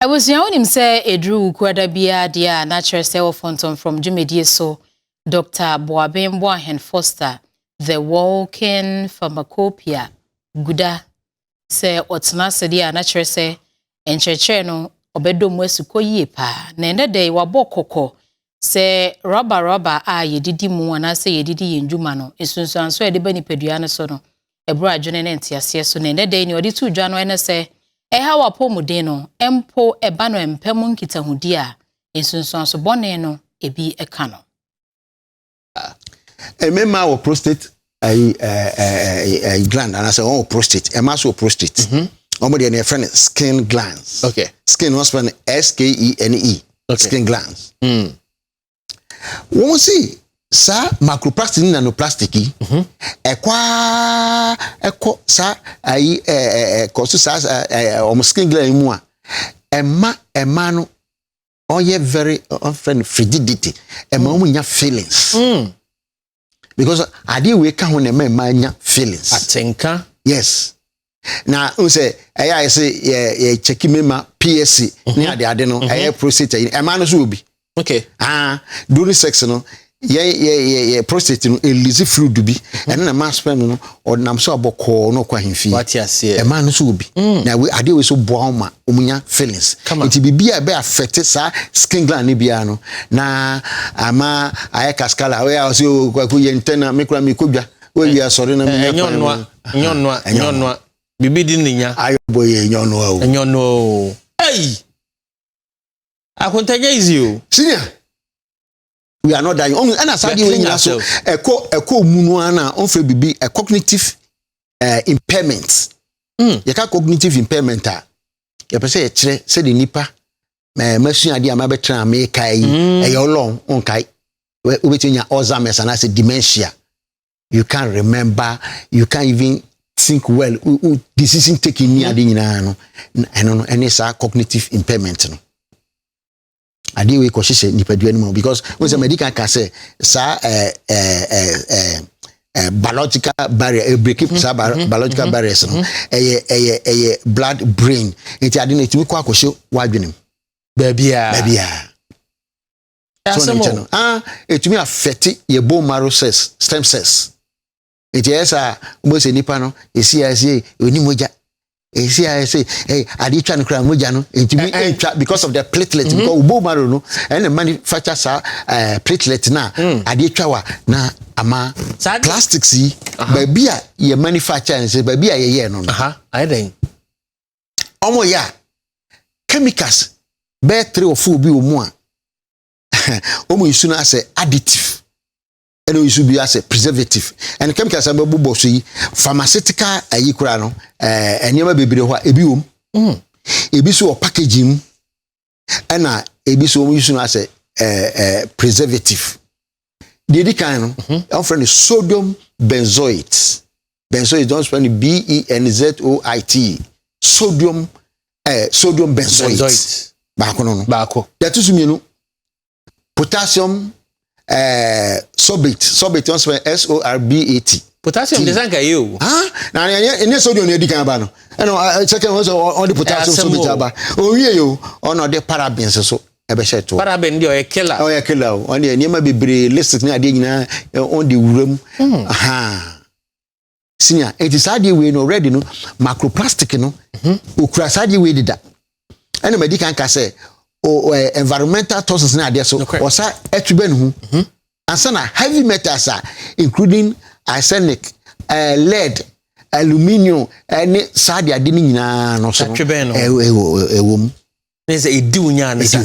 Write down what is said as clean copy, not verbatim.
I was young him say Edru Kwada Bia dia natural cell fonton from Jumedie so Dr. Obaahemaa Foster, the walking pharmacopoeia Guda say otna sedia natural say encheche no obedo mwesuko yie pa na ende dey wabo kokko say rubber a yedidi mu ana say yedidi yenjuma no esunsuan so ede bani pedua no so no ebro adwene ne ntiase so na ende dey ni odi tu dwa no ene say eha wapo muden no empo eba no empem nkitahudi a esunsuan so bone no ebi eka no emema wo prostate gland and I say oh prostate ema so prostate omo de na friend skin glands. Okay. Skin was spelled SKENE. Okay. Skin glands. Wọ́n see sa microplastic ni nanoplastic ekwa sa ayi koso sa omo skin gland mu a ema no oye very often frigidity ema omo nya feelings. Because ade we ka ho na ema nya feelings. Atenka. Yes. Na unse I say check mema PSC ni ade no prostate ema no so obi. Okay. During sex no ye prostate no release fluid bi and na mass sperm no or nam so aboko no kwa himfi. What you say? Ema no so obi. Na we ade we so boa ma omunya feelings. It bibia be affect sa skin gland ni bia no na ama aye kaskala we also kwaku ye ntena mekura mekodwa we wi asore na me nyonwa bibi di ninya ayo boy nyonwa hey akontanya easy o senior we are not dying and as I we nya so eko munu ana on fe bibi a cognitive impairment ye ka cognitive impairment a ye pese ye kire se de nipa masua ade ama betra me kai e olon on kai we betinya Alzheimer's and I say dementia. You can't remember, you can't even think well. Decision taking ni ade nyina no any sa cognitive impairment no. Ade we kwhye nipadua ni mo because when the medical can say sa biological barrier break sa biological barriers no blood brain enti ade na timi kwa kwhye wadwenem babia so no etumi affect your bone marrow cells stem cells. It is mo se nipa no esi oni moja esi ade twa no kra moja no etumi entwa because of the platelet because bone marrow no and manufacture sa platelet na ade twa wa na ama plastics yi babia ye manufacture and say babia ye no I think omo ya chemicals be 3 or 4 bi omu a omo isu na say additive and we should be as a preservative and chemicals are bobo so yi pharmaceutical ayikura no enyema bebere ho ebi wom ebi so packaging and ebi so use no as a preservative the kind no our friend sodium benzoate don't spell BENZOIT sodium benzoate baako that is me no potassium sorbate on SORBAT. Potassium design ka you. Na any sodium na edikan ba no. Second one on the potassium sorbate aba. Owie yo on the parabens so e be share to. Paraben dey o killer. O killer o. On the niam bebre list na ade nyina on the wuram. Senior, it is ade we no ready no microplastic no. Okura sade we dida. Any medical can say environmental toxins na there so osa etube no ansa na heavy metals including arsenic lead aluminium any sade ade ni nyina no so ewom ne say edi unya ne sa